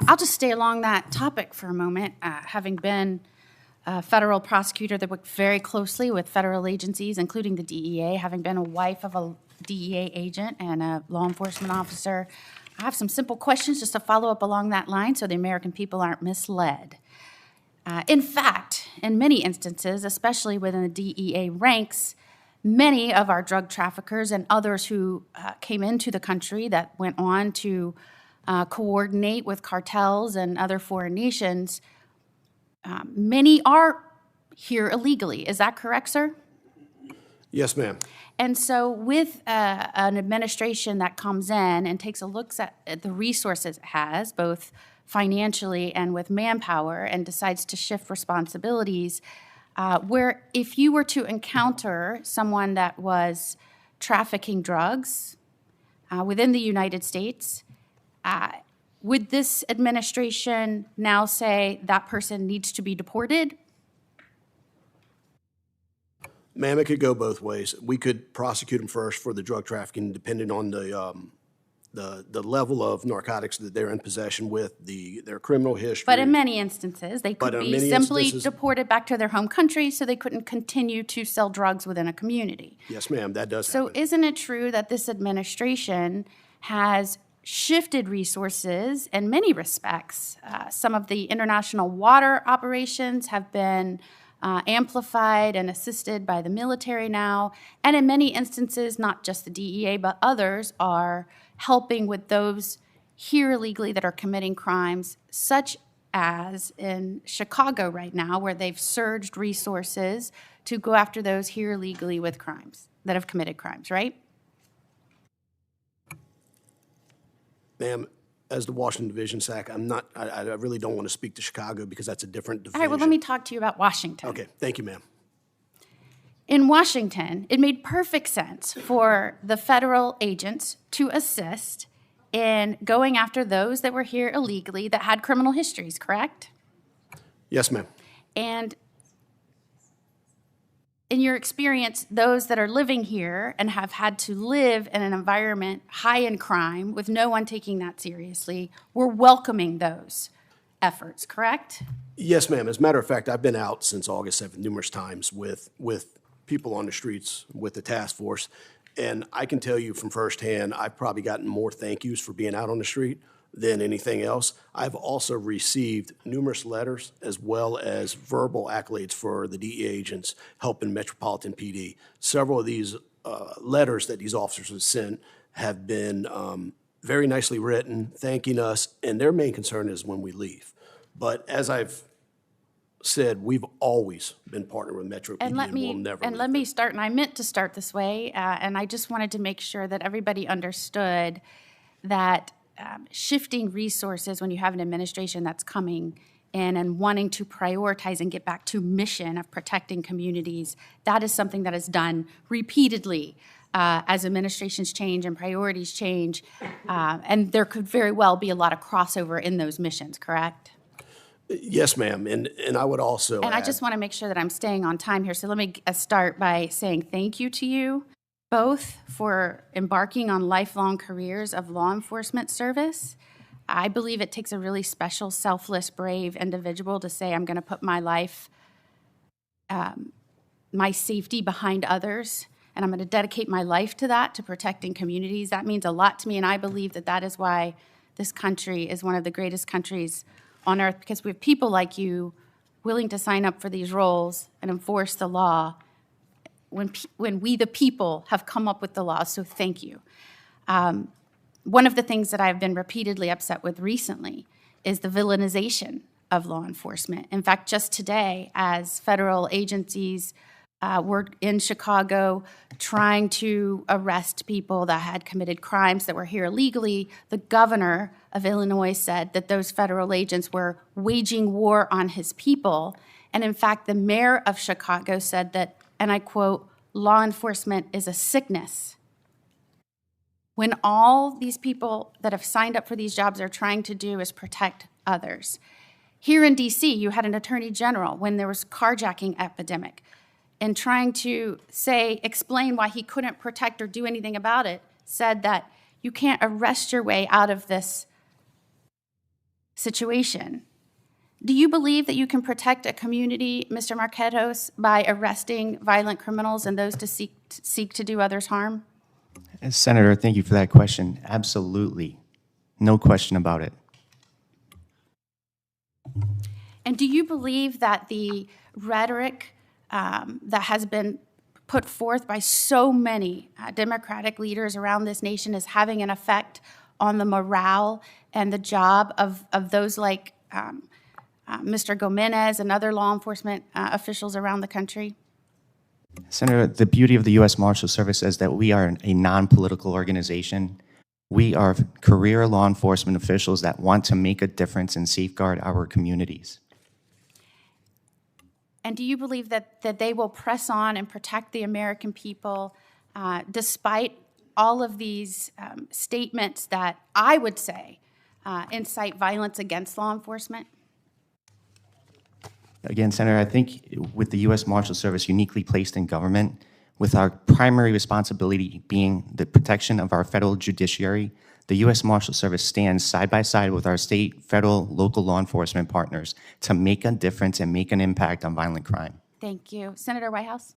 I'll just stay along that topic for a moment. Having been a federal prosecutor that worked very closely with federal agencies, including the DEA, having been a wife of a DEA agent and a law enforcement officer, I have some simple questions just to follow up along that line so the American people aren't misled. In fact, in many instances, especially within the DEA ranks, many of our drug traffickers and others who came into the country that went on to coordinate with cartels and other foreign nations, many are here illegally. Is that correct, sir? Yes, ma'am. And so with an administration that comes in and takes a look at the resources it has, both financially and with manpower, and decides to shift responsibilities, where if you were to encounter someone that was trafficking drugs within the United States, would this administration now say that person needs to be deported? Ma'am, it could go both ways. We could prosecute them first for the drug trafficking, depending on the level of narcotics that they're in possession with, their criminal history. But in many instances, they could be simply instances, deported back to their home country so they couldn't continue to sell drugs within a community. Yes, ma'am, that does So happen. isn't it true that this administration has shifted resources in many respects? Some of the international water operations have been amplified and assisted by the military now, and in many instances, not just the DEA, but others are helping with those here illegally that are committing crimes, such as in Chicago right now, where they've surged resources to go after those here illegally with crimes, that have committed crimes, right? Ma'am, as the Washington Division SAC, I really don't want to speak to Chicago because that's a different division. All right, well, let me talk to you about Washington. Okay, thank you, ma'am. In Washington, it made perfect sense for the federal agents to assist in going after those that were here illegally that had criminal histories, correct? Yes, ma'am. And in your experience, those that are living here and have had to live in an environment high in crime with no one taking that seriously, were welcoming those efforts, correct? Yes, ma'am. As a matter of fact, I've been out since August 7th numerous times with people on the streets with the task force, and I can tell you from firsthand, I've probably gotten more thank yous for being out on the street than anything else. I've also received numerous letters as well as verbal accolades for the DEA agents helping Metropolitan PD. Several of these letters that these officers have sent have been very nicely written, thanking us, and their main concern is when we leave. But as I've said, we've always been partnered with Metro PD, and we'll never leave let me start, and I meant to start this way, and I just wanted to make sure that everybody understood that shifting resources when you have an administration that's coming in and wanting to prioritize and get back to mission of protecting communities, that is something that is done repeatedly as administrations change and priorities change, and there could very well be a lot of crossover in those missions, correct? Yes, ma'am, and I would also And I just want to make sure that I'm staying on time here, so let me start by saying thank you to you both for embarking on lifelong careers of law enforcement service. I believe it takes a really special, selfless, brave individual to say, I'm going to put my life, my safety behind others, and I'm going to dedicate my life to that, to protecting communities. That means a lot to me, and I believe that that is why this country is one of the greatest countries on earth, because we have people like you willing to sign up for these roles and enforce the law when we, the people, have come up with the law. So thank you. One of the things that I've been repeatedly upset with recently is the villainization of law enforcement. In fact, just today, as federal agencies were in Chicago trying to arrest people that had committed crimes that were here illegally, the governor of Illinois said that those federal agents were waging war on his people. And in fact, the mayor of Chicago said that, and I quote, law enforcement is a sickness. When all these people that have signed up for these jobs are trying to do is protect others. Here in DC, you had an attorney general when there was carjacking epidemic, and trying to explain why he couldn't protect or do anything about it, said that you can't arrest your way out of this situation. Do you believe that you can protect a community, Mr. Marquetos, by arresting violent criminals and those to seek to do others harm? Senator, thank you for that question. Absolutely. No question about it. And do you believe that the rhetoric that has been put forth by so many Democratic leaders around this nation is having an effect on the morale and the job of those like Mr. Gomez and other law enforcement officials around the country? Senator, the beauty of the U.S. Marshal Service is that we are a non-political organization. We are career law enforcement officials that want to make a difference and safeguard our communities. And do you believe that they will press on and protect the American people despite all of these statements that I would say incite violence against law enforcement? Again, Senator, I think with the U.S. Marshal Service uniquely placed in government, with our primary responsibility being the protection of our federal judiciary, the U.S. Marshal Service stands side by side with our state, federal, local law enforcement partners to make a difference and make an impact on violent crime. Thank you. Senator Whitehouse?